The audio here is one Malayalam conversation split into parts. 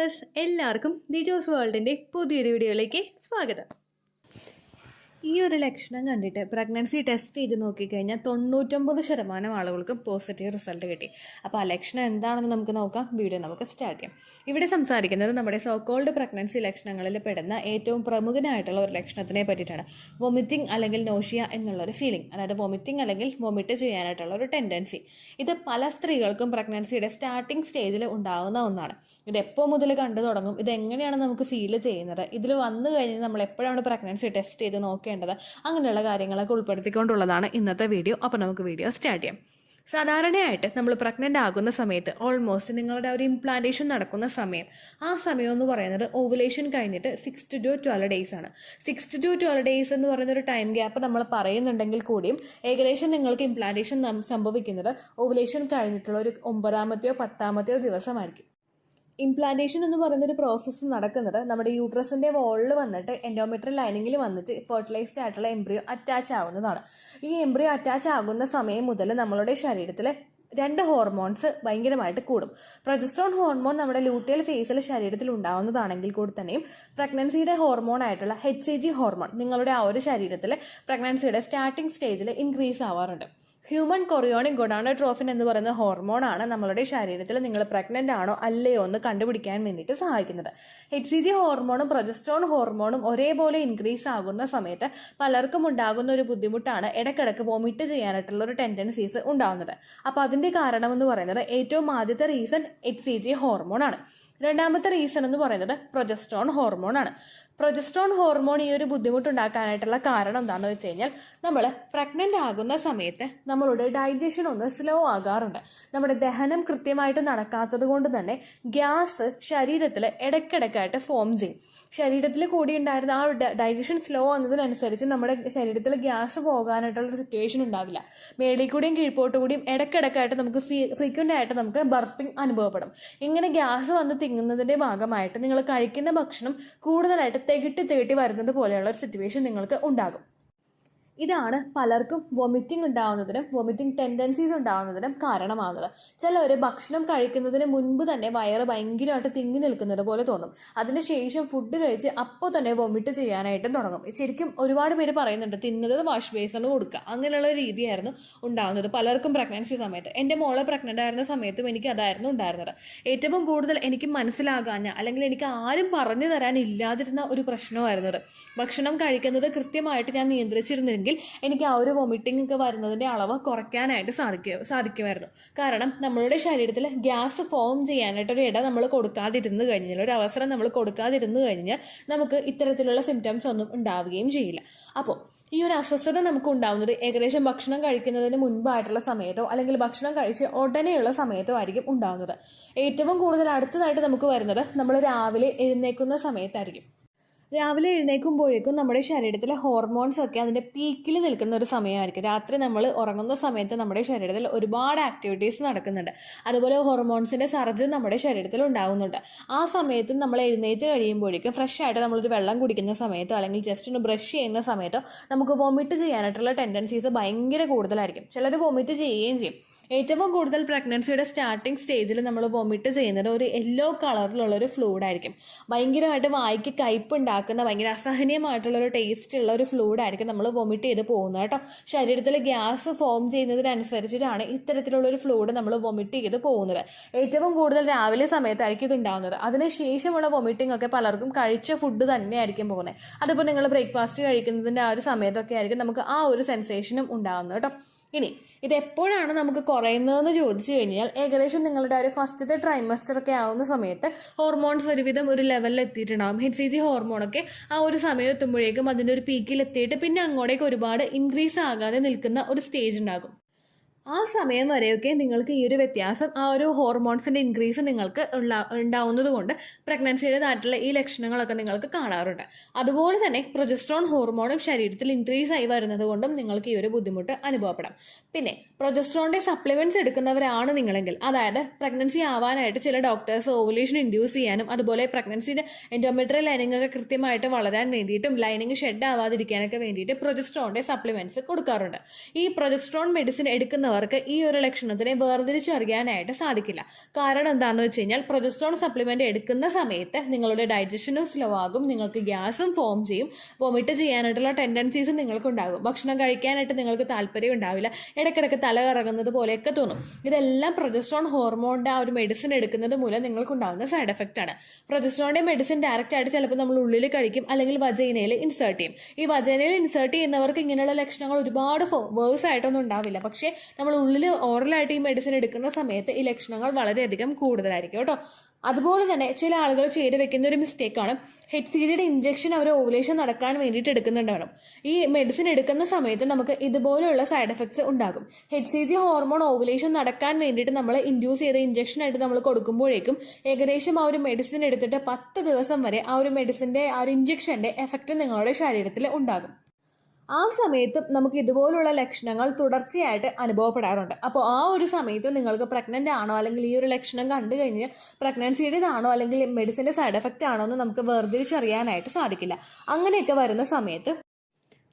വ്യൂവേഴ്സ്, എല്ലാവർക്കും ദിജോസ് വേൾഡിൻ്റെ പുതിയൊരു വീഡിയോയിലേക്ക് സ്വാഗതം. ഈ ഒരു ലക്ഷണം കണ്ടിട്ട് പ്രഗ്നൻസി ടെസ്റ്റ് ചെയ്ത് നോക്കിക്കഴിഞ്ഞാൽ 99% ആളുകൾക്കും പോസിറ്റീവ് റിസൾട്ട് കിട്ടി. അപ്പോൾ ആ ലക്ഷണം എന്താണെന്ന് നമുക്ക് നോക്കാം. വീഡിയോ നമുക്ക് സ്റ്റാർട്ട് ചെയ്യാം. ഇവിടെ സംസാരിക്കുന്നത് നമ്മുടെ സോക്കോൾഡ് പ്രഗ്നൻസി ലക്ഷണങ്ങളിൽ പെടുന്ന ഏറ്റവും പ്രമുഖനായിട്ടുള്ള ഒരു ലക്ഷണത്തിനെ പറ്റിയിട്ടാണ്. വൊമിറ്റിംഗ് അല്ലെങ്കിൽ നോഷിയ എന്നുള്ളൊരു ഫീലിംഗ്, അതായത് വൊമിറ്റിംഗ് അല്ലെങ്കിൽ വൊമിറ്റ് ചെയ്യാനായിട്ടുള്ള ഒരു ടെൻഡൻസി. ഇത് പല സ്ത്രീകൾക്കും പ്രഗ്നൻസിയുടെ സ്റ്റാർട്ടിംഗ് സ്റ്റേജിൽ ഉണ്ടാകുന്ന ഒന്നാണ്. ഇത് എപ്പോൾ മുതൽ കണ്ടു തുടങ്ങും, ഇതെങ്ങനെയാണ് നമുക്ക് ഫീൽ ചെയ്യുന്നത്, ഇതിൽ വന്നു കഴിഞ്ഞാൽ നമ്മൾ എപ്പോഴാണ് പ്രഗ്നൻസി ടെസ്റ്റ് ചെയ്ത് നോക്കേണ്ടത്, അങ്ങനെയുള്ള കാര്യങ്ങളൊക്കെ ഉൾപ്പെടുത്തിക്കൊണ്ടുള്ളതാണ് ഇന്നത്തെ വീഡിയോ. അപ്പോൾ നമുക്ക് വീഡിയോ സ്റ്റാർട്ട് ചെയ്യാം. സാധാരണയായിട്ട് നമ്മൾ പ്രഗ്നൻ്റ് ആകുന്ന സമയത്ത് ഓൾമോസ്റ്റ് നിങ്ങളുടെ ഒരു ഇംപ്ലാന്റേഷൻ നടക്കുന്ന സമയം, ആ സമയം എന്ന് പറയുന്നത് ഓവുലേഷൻ കഴിഞ്ഞിട്ട് 6 to 12 ഡേയ്സ് ആണ്. 6 to 12 ഡേയ്സ് എന്ന് പറയുന്ന ഒരു ടൈം ഗ്യാപ്പ് നമ്മൾ പറയുന്നുണ്ടെങ്കിൽ കൂടിയും ഏകദേശം നിങ്ങൾക്ക് ഇംപ്ലാന്റേഷൻ സംഭവിക്കുന്നത് ഓവുലേഷൻ കഴിഞ്ഞിട്ടുള്ള ഒരു 9ാമത്തെയോ 10ാമത്തെയോ ദിവസമായിരിക്കും. ഇംപ്ലാന്റേഷൻ എന്ന് പറയുന്നൊരു പ്രോസസ്സ് നടക്കുന്നത് നമ്മുടെ യൂട്രസിൻ്റെ വോളിൽ വന്നിട്ട് എൻഡോമെട്രിയൽ ലൈനിങ്ങിൽ വന്നിട്ട് ഫെർട്ടിലൈസ്ഡ് ആയിട്ടുള്ള എംബ്രിയോ അറ്റാച്ച് ആവുന്നതാണ്. ഈ എംബ്രിയോ അറ്റാച്ച് ആകുന്ന സമയം മുതൽ നമ്മളുടെ ശരീരത്തിൽ 2 ഹോർമോൺസ് ഭയങ്കരമായിട്ട് കൂടും. പ്രൊജസ്ട്രോൺ ഹോർമോൺ നമ്മുടെ ലൂട്ടിയൽ ഫേസിൽ ശരീരത്തിൽ ഉണ്ടാവുന്നതാണെങ്കിൽ കൂടി തന്നെയും പ്രഗ്നൻസിയുടെ ഹോർമോൺ ആയിട്ടുള്ള HCG ഹോർമോൺ നിങ്ങളുടെ ആ ഒരു ശരീരത്തിൽ പ്രഗ്നൻസിയുടെ സ്റ്റാർട്ടിംഗ് സ്റ്റേജിൽ ഇൻക്രീസ് ആവാറുണ്ട്. ഹ്യൂമൻ കൊറിയോണിക് ഗൊണാഡോട്രോഫിൻ എന്ന് പറയുന്ന ഹോർമോണാണ് നമ്മളുടെ ശരീരത്തിൽ നിങ്ങൾ പ്രഗ്നൻ്റ് ആണോ അല്ലയോ എന്ന് കണ്ടുപിടിക്കാൻ വേണ്ടിയിട്ട് സഹായിക്കുന്നത്. HCG ഹോർമോണും പ്രൊജസ്ട്രോൺ ഹോർമോണും ഒരേപോലെ ഇൻക്രീസ് ആകുന്ന സമയത്ത് പലർക്കും ഉണ്ടാകുന്ന ഒരു ബുദ്ധിമുട്ടാണ് ഇടയ്ക്കിടയ്ക്ക് വോമിറ്റ് ചെയ്യാനായിട്ടുള്ള ഒരു ടെൻഡൻസീസ് ഉണ്ടാകുന്നത്. അപ്പോൾ അതിൻ്റെ കാരണം എന്ന് പറയുന്നത് ഏറ്റവും ആദ്യത്തെ റീസൺ HCG ഹോർമോണാണ്. രണ്ടാമത്തെ റീസൺ എന്ന് പറയുന്നത് പ്രൊജസ്ട്രോൺ ഹോർമോണാണ്. പ്രൊജസ്ട്രോൺ ഹോർമോൺ ഈ ഒരു ബുദ്ധിമുട്ടുണ്ടാക്കാനായിട്ടുള്ള കാരണം എന്താണെന്ന് വെച്ച് കഴിഞ്ഞാൽ നമ്മൾ പ്രഗ്നൻ്റ് ആകുന്ന സമയത്ത് നമ്മളുടെ ഡൈജഷൻ ഒന്ന് സ്ലോ ആകാറുണ്ട്. നമ്മുടെ ദഹനം കൃത്യമായിട്ട് നടക്കാത്തത് കൊണ്ട് തന്നെ ഗ്യാസ് ശരീരത്തിൽ ഇടയ്ക്കിടയ്ക്കായിട്ട് ഫോം ചെയ്യും. ശരീരത്തിൽ കൂടി ഉണ്ടായിരുന്ന ആ ഡൈജഷൻ സ്ലോ ആകുന്നതിനനുസരിച്ച് നമ്മുടെ ശരീരത്തിൽ ഗ്യാസ് പോകാനായിട്ടുള്ള സിറ്റുവേഷൻ ഉണ്ടാവില്ല. മേളിൽ കൂടിയും കീഴ്പോട്ട് കൂടിയും ഇടയ്ക്കിടയ്ക്കായിട്ട് നമുക്ക് ഫ്രീക്വൻ്റ് ആയിട്ട് നമുക്ക് ബർപ്പിംഗ് അനുഭവപ്പെടും. ഇങ്ങനെ ഗ്യാസ് വന്ന് തിങ്ങുന്നതിൻ്റെ ഭാഗമായിട്ട് നിങ്ങൾ കഴിക്കുന്ന ഭക്ഷണം കൂടുതലായിട്ട് തികട്ടി വരുന്നത് പോലെയുള്ള ഒരു സിറ്റുവേഷൻ നിങ്ങൾക്ക് ഉണ്ടാകും. ഇതാണ് പലർക്കും വൊമിറ്റിംഗ് ഉണ്ടാകുന്നതിനും വൊമിറ്റിംഗ് ടെൻഡൻസീസ് ഉണ്ടാകുന്നതിനും കാരണമാകുന്നത്. ചിലർ ഭക്ഷണം കഴിക്കുന്നതിന് മുൻപ് തന്നെ വയറ് ഭയങ്കരമായിട്ട് തിങ്ങി നിൽക്കുന്നത് പോലെ തോന്നും. അതിനുശേഷം ഫുഡ് കഴിച്ച് അപ്പോൾ തന്നെ വൊമിറ്റ് ചെയ്യാനായിട്ടും തുടങ്ങും. ശരിക്കും ഒരുപാട് പേര് പറയുന്നുണ്ട് തിന്നുന്നത് വാഷ് ബേസിന് കൊടുക്കുക, അങ്ങനെയുള്ള രീതിയായിരുന്നു ഉണ്ടാകുന്നത് പലർക്കും പ്രഗ്നൻസി സമയത്ത്. എൻ്റെ മോളെ പ്രഗ്നൻ്റ് ആയിരുന്ന സമയത്തും എനിക്ക് അതായിരുന്നു ഉണ്ടായിരുന്നത്. ഏറ്റവും കൂടുതൽ എനിക്ക് മനസ്സിലാകാഞ്ഞ അല്ലെങ്കിൽ എനിക്ക് ആരും പറഞ്ഞു തരാൻ ഇല്ലാതിരുന്ന ഒരു പ്രശ്നമായിരുന്നത്. ഭക്ഷണം കഴിക്കുന്നത് കൃത്യമായിട്ട് ഞാൻ നിയന്ത്രിച്ചിരുന്നെങ്കിൽ എനിക്ക് ആ ഒരു വൊമിറ്റിംഗ് ഒക്കെ വരുന്നതിൻ്റെ അളവ് കുറയ്ക്കാനായിട്ട് സാധിക്കുമായിരുന്നു. കാരണം നമ്മളുടെ ശരീരത്തിൽ ഗ്യാസ് ഫോം ചെയ്യാനായിട്ടൊരു ഇട നമ്മൾ കൊടുക്കാതിരുന്നു കഴിഞ്ഞാൽ, ഒരു അവസരം നമ്മൾ കൊടുക്കാതിരുന്നു കഴിഞ്ഞാൽ നമുക്ക് ഇത്തരത്തിലുള്ള സിംറ്റംസ് ഒന്നും ഉണ്ടാവുകയും ചെയ്യില്ല. അപ്പോൾ ഈ ഒരു അസ്വസ്ഥത നമുക്ക് ഉണ്ടാവുന്നത് ഏകദേശം ഭക്ഷണം കഴിക്കുന്നതിന് മുൻപായിട്ടുള്ള സമയത്തോ അല്ലെങ്കിൽ ഭക്ഷണം കഴിച്ച് ഉടനെയുള്ള സമയത്തോ ആയിരിക്കും ഉണ്ടാവുന്നത്. ഏറ്റവും കൂടുതൽ അടുത്തതായിട്ട് നമുക്ക് വരുന്നത് നമ്മൾ രാവിലെ എഴുന്നേൽക്കുന്ന സമയത്തായിരിക്കും. രാവിലെ എഴുന്നേൽക്കുമ്പോഴേക്കും നമ്മുടെ ശരീരത്തിലെ ഹോർമോൺസ് ഒക്കെ അതിൻ്റെ പീക്കിൽ നിൽക്കുന്ന ഒരു സമയമായിരിക്കും. രാത്രി നമ്മൾ ഉറങ്ങുന്ന സമയത്ത് നമ്മുടെ ശരീരത്തിൽ ഒരുപാട് ആക്ടിവിറ്റീസ് നടക്കുന്നുണ്ട്. അതുപോലെ ഹോർമോൺസിൻ്റെ സർജ് നമ്മുടെ ശരീരത്തിൽ ഉണ്ടാകുന്നുണ്ട്. ആ സമയത്ത് നമ്മൾ എഴുന്നേറ്റ് കഴിയുമ്പോഴേക്കും ഫ്രഷ് ആയിട്ട് നമ്മളൊരു വെള്ളം കുടിക്കുന്ന സമയത്തോ അല്ലെങ്കിൽ ജസ്റ്റ് ഒന്ന് ബ്രഷ് ചെയ്യുന്ന സമയത്തോ നമുക്ക് വൊമിറ്റ് ചെയ്യാനായിട്ടുള്ള ടെൻഡൻസീസ് ഭയങ്കര കൂടുതലായിരിക്കും. ചിലർ വൊമിറ്റ് ചെയ്യുകയും ചെയ്യും. ഏറ്റവും കൂടുതൽ പ്രഗ്നൻസിയുടെ സ്റ്റാർട്ടിംഗ് സ്റ്റേജിൽ നമ്മൾ വൊമിറ്റ് ചെയ്യുന്നത് ഒരു യെല്ലോ കളറിലുള്ളൊരു ഫ്ലൂയിഡായിരിക്കും. ഭയങ്കരമായിട്ട് വായിക്ക് കയ്പ്പ് ഉണ്ടാക്കുന്ന ഭയങ്കര അസഹനീയമായിട്ടുള്ളൊരു ടേസ്റ്റ് ഉള്ള ഒരു ഫ്ലൂയിഡായിരിക്കും നമ്മൾ വൊമിറ്റ് ചെയ്ത് പോകുന്നത് കേട്ടോ. ശരീരത്തിൽ ഗ്യാസ് ഫോം ചെയ്യുന്നതിനനുസരിച്ചിട്ടാണ് ഇത്തരത്തിലുള്ളൊരു ഫ്ലൂയിഡ് നമ്മൾ വൊമിറ്റ് ചെയ്ത് പോകുന്നത്. ഏറ്റവും കൂടുതൽ രാവിലെ സമയത്തായിരിക്കും ഇത് ഉണ്ടാകുന്നത്. അതിനുശേഷമുള്ള വൊമിറ്റിംഗ് ഒക്കെ പലർക്കും കഴിച്ച ഫുഡ് തന്നെയായിരിക്കും പോകുന്നത്. അതിപ്പോൾ നിങ്ങൾ ബ്രേക്ക്ഫാസ്റ്റ് കഴിക്കുന്നതിൻ്റെ ആ ഒരു സമയത്തൊക്കെ ആയിരിക്കും നമുക്ക് ആ ഒരു സെൻസേഷനും ഉണ്ടാകുന്നത് കേട്ടോ. ഇനി ഇത് എപ്പോഴാണ് നമുക്ക് കുറയുന്നതെന്ന് ചോദിച്ചു കഴിഞ്ഞാൽ ഏകദേശം നിങ്ങളുടെ ഒരു ഫസ്റ്റത്തെ ട്രൈമസ്റ്റർ ഒക്കെ ആവുന്ന സമയത്ത് ഹോർമോൺസ് ഒരുവിധം ഒരു ലെവലിൽ എത്തിയിട്ടുണ്ടാകും. HCG ഹോർമോണൊക്കെ ആ ഒരു സമയം എത്തുമ്പോഴേക്കും അതിൻ്റെ ഒരു പീക്കിൽ എത്തിയിട്ട് പിന്നെ അങ്ങോട്ടേക്ക് ഒരുപാട് ഇൻക്രീസ് ആകാതെ നിൽക്കുന്ന ഒരു സ്റ്റേജ് ഉണ്ടാകും. ആ സമയം വരെയൊക്കെ നിങ്ങൾക്ക് ഈ ഒരു വ്യത്യാസം, ആ ഒരു ഹോർമോൺസിൻ്റെ ഇൻക്രീസ് നിങ്ങൾക്ക് ഉണ്ടാവുന്നത് കൊണ്ട് പ്രഗ്നൻസിയുടേതായിട്ടുള്ള ഈ ലക്ഷണങ്ങളൊക്കെ നിങ്ങൾക്ക് കാണാറുണ്ട്. അതുപോലെ തന്നെ പ്രൊജസ്ട്രോൺ ഹോർമോണും ശരീരത്തിൽ ഇൻക്രീസ് ആയി വരുന്നത് കൊണ്ടും നിങ്ങൾക്ക് ഈ ഒരു ബുദ്ധിമുട്ട് അനുഭവപ്പെടാം. പിന്നെ പ്രൊജസ്ട്രോണിൻ്റെ സപ്ലിമെൻറ്റ്സ് എടുക്കുന്നവരാണ് നിങ്ങളെങ്കിൽ, അതായത് പ്രഗ്നൻസി ആവാനായിട്ട് ചില ഡോക്ടേഴ്സ് ഓവുലേഷൻ ഇൻഡ്യൂസ് ചെയ്യാനും അതുപോലെ പ്രഗ്നൻസിൻ്റെ എൻഡോമെട്രിയൽ ലൈനിങ് ഒക്കെ കൃത്യമായിട്ട് വളരാൻ വേണ്ടിയിട്ടും ലൈനിങ് ഷെഡ് ആവാതിരിക്കാനൊക്കെ വേണ്ടിയിട്ട് പ്രൊജസ്ട്രോണിൻ്റെ സപ്ലിമെൻറ്റ്സ് കൊടുക്കാറുണ്ട്. ഈ പ്രൊജസ്ട്രോൺ മെഡിസിൻ എടുക്കുന്നവർ ഉള്ളവർക്ക് ഈ ഒരു ലക്ഷണത്തിനെ വേർതിരിച്ചറിയാനായിട്ട് സാധിക്കില്ല. കാരണം എന്താണെന്ന് വെച്ച് കഴിഞ്ഞാൽ പ്രൊജസ്ട്രോൺ സപ്ലിമെന്റ് എടുക്കുന്ന സമയത്ത് നിങ്ങളുടെ ഡൈജഷനും സ്ലോ ആകും, നിങ്ങൾക്ക് ഗ്യാസും ഫോം ചെയ്യും, വൊമിറ്റ് ചെയ്യാനായിട്ടുള്ള ടെൻഡൻസീസ് നിങ്ങൾക്കുണ്ടാകും, ഭക്ഷണം കഴിക്കാനായിട്ട് നിങ്ങൾക്ക് താല്പര്യം ഉണ്ടാവില്ല, ഇടയ്ക്കിടയ്ക്ക് തല കറങ്ങുന്നത് പോലെയൊക്കെ തോന്നും. ഇതെല്ലാം പ്രൊജസ്ട്രോൺ ഹോർമോണിന്റെ ആ ഒരു മെഡിസിൻ എടുക്കുന്നത് മൂലം നിങ്ങൾക്കുണ്ടാകുന്ന സൈഡ് എഫക്റ്റ് ആണ്. പ്രൊജസ്ട്രോണിന്റെ മെഡിസിൻ ഡയറക്റ്റ് ആയിട്ട് ചിലപ്പോൾ നമ്മൾ ഉള്ളിൽ കഴിക്കും, അല്ലെങ്കിൽ വജൈനയിൽ ഇൻസേർട്ട് ചെയ്യും. ഈ വജൈനയിൽ ഇൻസേർട്ട് ചെയ്യുന്നവർക്ക് ഇങ്ങനെയുള്ള ലക്ഷണങ്ങൾ ഒരുപാട് വേഴ്സ് ആയിട്ടൊന്നും ഉണ്ടാവില്ല. പക്ഷേ നമ്മൾ ഉള്ളിൽ ഓറലായിട്ട് ഈ മെഡിസിൻ എടുക്കുന്ന സമയത്ത് ഈ ലക്ഷണങ്ങൾ വളരെയധികം കൂടുതലായിരിക്കും കേട്ടോ. അതുപോലെ തന്നെ ചില ആളുകൾ ചെയ്ത് വെക്കുന്ന ഒരു മിസ്റ്റേക്കാണ്, HCGയുടെ ഇഞ്ചക്ഷൻ അവർ ഓവുലേഷൻ നടക്കാൻ വേണ്ടിയിട്ട് എടുക്കുന്നുണ്ടാവണം. ഈ മെഡിസിൻ എടുക്കുന്ന സമയത്ത് നമുക്ക് ഇതുപോലെയുള്ള സൈഡ് എഫക്ട്സ് ഉണ്ടാകും. HCG ഹോർമോൺ ഓവുലേഷൻ നടക്കാൻ വേണ്ടിയിട്ട് നമ്മൾ ഇൻഡ്യൂസ് ചെയ്ത ഇഞ്ചക്ഷനായിട്ട് നമ്മൾ കൊടുക്കുമ്പോഴേക്കും ഏകദേശം ആ ഒരു മെഡിസിൻ എടുത്തിട്ട് 10 ദിവസം വരെ ആ ഒരു മെഡിസിൻ്റെ ആ ഒരു ഇഞ്ചക്ഷൻ്റെ എഫക്റ്റ് നിങ്ങളുടെ ശരീരത്തിൽ ഉണ്ടാകും. ആ സമയത്തും നമുക്ക് ഇതുപോലുള്ള ലക്ഷണങ്ങൾ തുടർച്ചയായിട്ട് അനുഭവപ്പെടാറുണ്ട്. അപ്പോൾ ആ ഒരു സമയത്ത് നിങ്ങൾക്ക് പ്രഗ്നൻ്റ് ആണോ അല്ലെങ്കിൽ ഈ ഒരു ലക്ഷണം കണ്ടു കഴിഞ്ഞാൽ പ്രഗ്നൻസിയുടേതാണോ അല്ലെങ്കിൽ മെഡിസിൻ്റെ സൈഡ് എഫക്റ്റ് ആണോ എന്ന് നമുക്ക് വേർതിരിച്ചറിയാനായിട്ട് സാധിക്കില്ല. അങ്ങനെയൊക്കെ വരുന്ന സമയത്ത്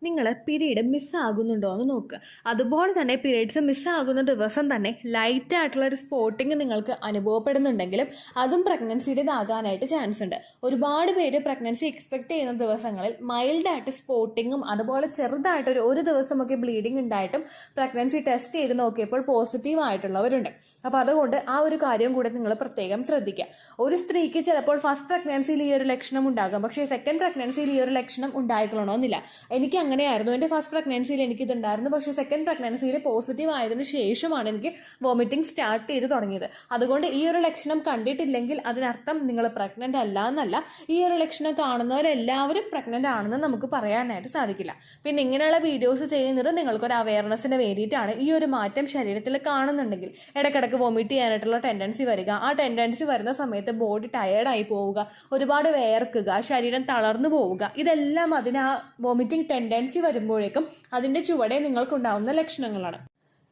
നിങ്ങൾ പീരീഡ് മിസ്സാകുന്നുണ്ടോ എന്ന് നോക്കുക. അതുപോലെ തന്നെ പീരീഡ്സ് മിസ്സാകുന്ന ദിവസം തന്നെ ലൈറ്റ് ആയിട്ടുള്ള ഒരു സ്പോട്ടിങ് നിങ്ങൾക്ക് അനുഭവപ്പെടുന്നുണ്ടെങ്കിലും അതും പ്രഗ്നൻസിയുടേതാകാനായിട്ട് ചാൻസ് ഉണ്ട്. ഒരുപാട് പേര് പ്രഗ്നൻസി എക്സ്പെക്ട് ചെയ്യുന്ന ദിവസങ്ങളിൽ മൈൽഡായിട്ട് സ്പോട്ടിങ്ങും അതുപോലെ ചെറുതായിട്ടൊരു ഒരു ദിവസമൊക്കെ ബ്ലീഡിങ് ഉണ്ടായിട്ടും പ്രഗ്നൻസി ടെസ്റ്റ് ചെയ്ത് നോക്കിയപ്പോൾ പോസിറ്റീവ് ആയിട്ടുള്ളവരുണ്ട്. അപ്പോൾ അതുകൊണ്ട് ആ ഒരു കാര്യം കൂടെ നിങ്ങൾ പ്രത്യേകം ശ്രദ്ധിക്കുക. ഒരു സ്ത്രീക്ക് ചിലപ്പോൾ ഫസ്റ്റ് പ്രഗ്നൻസിയിൽ ഈ ഒരു ലക്ഷണം ഉണ്ടാകാം, പക്ഷേ സെക്കൻഡ് പ്രഗ്നൻസിയിൽ ഈ ഒരു ലക്ഷണം ഉണ്ടായിക്കൊള്ളണമെന്നില്ല. എനിക്ക് അങ്ങനെയായിരുന്നു. എൻ്റെ ഫസ്റ്റ് പ്രഗ്നൻസിയിൽ എനിക്കിതുണ്ടായിരുന്നു, പക്ഷേ സെക്കൻഡ് പ്രഗ്നൻസിയിൽ പോസിറ്റീവ് ആയതിനു ശേഷമാണ് എനിക്ക് വോമിറ്റിംഗ് സ്റ്റാർട്ട് ചെയ്ത് തുടങ്ങിയത്. അതുകൊണ്ട് ഈ ഒരു ലക്ഷണം കണ്ടിട്ടില്ലെങ്കിൽ അതിനർത്ഥം നിങ്ങൾ പ്രഗ്നൻ്റ് അല്ല എന്നല്ല. ഈ ഒരു ലക്ഷണം കാണുന്നവരെല്ലാവരും പ്രഗ്നൻ്റ് ആണെന്ന് നമുക്ക് പറയാനായിട്ട് സാധിക്കില്ല. പിന്നെ ഇങ്ങനെയുള്ള വീഡിയോസ് ചെയ്യുന്നത് നിങ്ങൾക്കൊരു അവയർനെസ്സിന് വേണ്ടിയിട്ടാണ്. ഈ ഒരു മാറ്റം ശരീരത്തിൽ കാണുന്നുണ്ടെങ്കിൽ ഇടയ്ക്കിടയ്ക്ക് വോമിറ്റ് ചെയ്യാനായിട്ടുള്ള ടെൻഡൻസി വരിക, ആ ടെൻഡൻസി വരുന്ന സമയത്ത് ബോഡി ടയേർഡായി പോവുക, ഒരുപാട് വേർക്കുക, ശരീരം തളർന്നു പോവുക, ഇതെല്ലാം അതിന് ആ വോമിറ്റിംഗ് ടെൻഡൻസി വരുമ്പോഴേക്കും അതിൻ്റെ ചുവടെ നിങ്ങൾക്കുണ്ടാവുന്ന ലക്ഷണങ്ങളാണ്.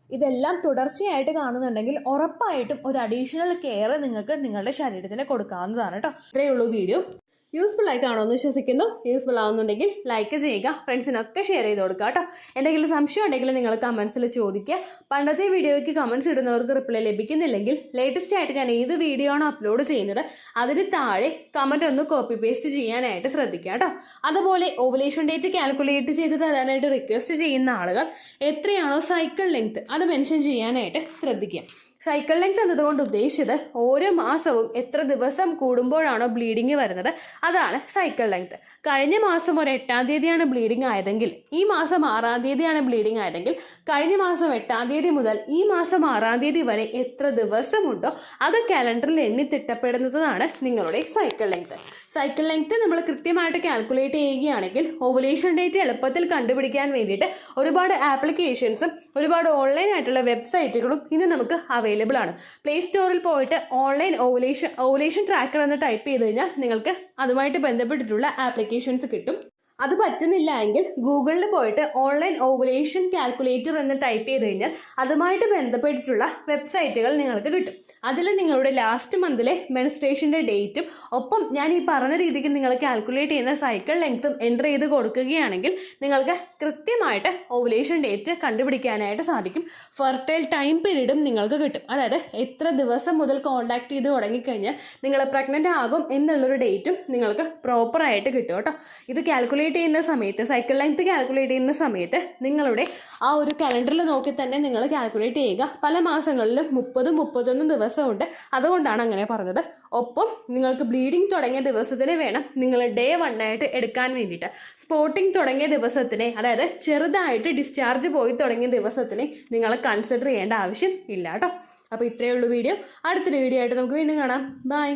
ഇതെല്ലാം തുടർച്ചയായിട്ട് കാണുന്നുണ്ടെങ്കിൽ ഉറപ്പായിട്ടും ഒരു അഡീഷണൽ കെയർ നിങ്ങൾക്ക് നിങ്ങളുടെ ശരീരത്തിന് കൊടുക്കാവുന്നതാണ് കേട്ടോ. ഇത്രയേ ഉള്ളൂ വീഡിയോ. യൂസ്ഫുൾ ആയി കാണുമെന്ന് വിശ്വസിക്കുന്നു. യൂസ്ഫുൾ ആവുന്നുണ്ടെങ്കിൽ ലൈക്ക് ചെയ്യുക, ഫ്രണ്ട്സിനൊക്കെ ഷെയർ ചെയ്ത് കൊടുക്കുക കേട്ടോ. എന്തെങ്കിലും സംശയം ഉണ്ടെങ്കിൽ നിങ്ങൾ കമൻസിൽ ചോദിക്കുക. പണ്ടത്തെ വീഡിയോയ്ക്ക് കമൻസ് ഇടുന്നവർക്ക് റിപ്ലൈ ലഭിക്കുന്നില്ലെങ്കിൽ ലേറ്റസ്റ്റ് ആയിട്ട് ഞാൻ ഏത് വീഡിയോ ആണോ അപ്ലോഡ് ചെയ്യുന്നത് അതിന് താഴെ കമൻറ്റ് ഒന്ന് കോപ്പി പേസ്റ്റ് ചെയ്യാനായിട്ട് ശ്രദ്ധിക്കുക കേട്ടോ. അതുപോലെ ഓവുലേഷൻ ഡേറ്റ് കാൽക്കുലേറ്റ് ചെയ്ത് തരാനായിട്ട് റിക്വസ്റ്റ് ചെയ്യുന്ന ആളുകൾ എത്രയാണോ സൈക്കിൾ ലെങ്ത് അത് മെൻഷൻ ചെയ്യാനായിട്ട് ശ്രദ്ധിക്കുക. സൈക്കിൾ ലെങ്ത് എന്നതുകൊണ്ട് ഉദ്ദേശിച്ചത് ഓരോ മാസവും എത്ര ദിവസം കൂടുമ്പോഴാണോ ബ്ലീഡിങ് വരുന്നത് അതാണ് സൈക്കിൾ ലെങ്ത്. കഴിഞ്ഞ മാസം ഒരു 8-ാം തീയതിയാണ് ബ്ലീഡിങ് ആയതെങ്കിൽ ഈ മാസം 6-ാം തീയതിയാണ് ബ്ലീഡിങ് ആയതെങ്കിൽ കഴിഞ്ഞ മാസം 8-ാം തീയതി മുതൽ ഈ മാസം 6-ാം തീയതി വരെ എത്ര ദിവസമുണ്ടോ അത് കാലണ്ടറിൽ എണ്ണി തിട്ടപ്പെടുന്നതാണ് നിങ്ങളുടെ സൈക്കിൾ ലെങ്ത്. സൈക്കിൾ ലെങ്ത് നമ്മൾ കൃത്യമായിട്ട് കാൽക്കുലേറ്റ് ചെയ്യുകയാണെങ്കിൽ ഓവുലേഷൻ ഡേറ്റ് എളുപ്പത്തിൽ കണ്ടുപിടിക്കാൻ വേണ്ടിയിട്ട് ഒരുപാട് ആപ്ലിക്കേഷൻസും ഒരുപാട് ഓൺലൈൻ ആയിട്ടുള്ള വെബ്സൈറ്റുകളും ഇന്ന് നമുക്ക് അവൈലബിൾ ആണ്. പ്ലേ സ്റ്റോറിൽ പോയിട്ട് ഓൺലൈൻ ഓവുലേഷൻ ട്രാക്കർ എന്ന് ടൈപ്പ് ചെയ്ത് കഴിഞ്ഞാൽ നിങ്ങൾക്ക് അതുമായിട്ട് ബന്ധപ്പെട്ടിട്ടുള്ള ആപ്ലിക്കേഷൻസ് കിട്ടും. അത് പറ്റുന്നില്ല എങ്കിൽ ഗൂഗിളിൽ പോയിട്ട് ഓൺലൈൻ ഓവുലേഷൻ കാൽക്കുലേറ്റർ എന്ന് ടൈപ്പ് ചെയ്ത് കഴിഞ്ഞാൽ അതുമായിട്ട് ബന്ധപ്പെട്ടിട്ടുള്ള വെബ്സൈറ്റുകൾ നിങ്ങൾക്ക് കിട്ടും. അതിൽ നിങ്ങളുടെ ലാസ്റ്റ് മന്തിലെ മെൻസ്ട്രേഷൻ്റെ ഡേറ്റും ഒപ്പം ഞാൻ ഈ പറഞ്ഞ രീതിക്ക് നിങ്ങൾ കാൽക്കുലേറ്റ് ചെയ്യുന്ന സൈക്കിൾ ലെങ്ത്തും എൻ്റർ ചെയ്ത് കൊടുക്കുകയാണെങ്കിൽ നിങ്ങൾക്ക് കൃത്യമായിട്ട് ഓവുലേഷൻ ഡേറ്റ് കണ്ടുപിടിക്കാനായിട്ട് സാധിക്കും. ഫെർട്ടൈൽ ടൈം പീരീഡും നിങ്ങൾക്ക് കിട്ടും. അതായത് എത്ര ദിവസം മുതൽ കോൺടാക്ട് ചെയ്ത് തുടങ്ങിക്കഴിഞ്ഞാൽ നിങ്ങൾ പ്രഗ്നൻ്റ് ആകും എന്നുള്ളൊരു ഡേറ്റും നിങ്ങൾക്ക് പ്രോപ്പറായിട്ട് കിട്ടും കേട്ടോ. ഇത് കാൽക്കുലേറ്റ് ചെയ്യുന്ന സമയത്ത് സൈക്കിൾ ലെങ്ത് കാൽക്കുലേറ്റ് ചെയ്യുന്ന സമയത്ത് നിങ്ങളുടെ ആ ഒരു കലണ്ടറിൽ നോക്കി തന്നെ നിങ്ങൾ കാൽക്കുലേറ്റ് ചെയ്യുക. പല മാസങ്ങളിലും 30-31 ദിവസമുണ്ട്, അതുകൊണ്ടാണ് അങ്ങനെ പറഞ്ഞത്. ഒപ്പം നിങ്ങൾക്ക് ബ്ലീഡിങ് തുടങ്ങിയ ദിവസത്തിന് വേണം നിങ്ങൾ ഡേ 1 ആയിട്ട് എടുക്കാൻ വേണ്ടിയിട്ട്. സ്പോട്ടിങ് തുടങ്ങിയ ദിവസത്തിനെ, അതായത് ചെറുതായിട്ട് ഡിസ്ചാർജ് പോയി തുടങ്ങിയ ദിവസത്തിനെ നിങ്ങൾ കൺസിഡർ ചെയ്യേണ്ട ആവശ്യം ഇല്ല കേട്ടോ. അപ്പോൾ ഇത്രയേ ഉള്ളൂ വീഡിയോ. അടുത്തൊരു വീഡിയോ ആയിട്ട് നമുക്ക് വീണ്ടും കാണാം. ബൈ.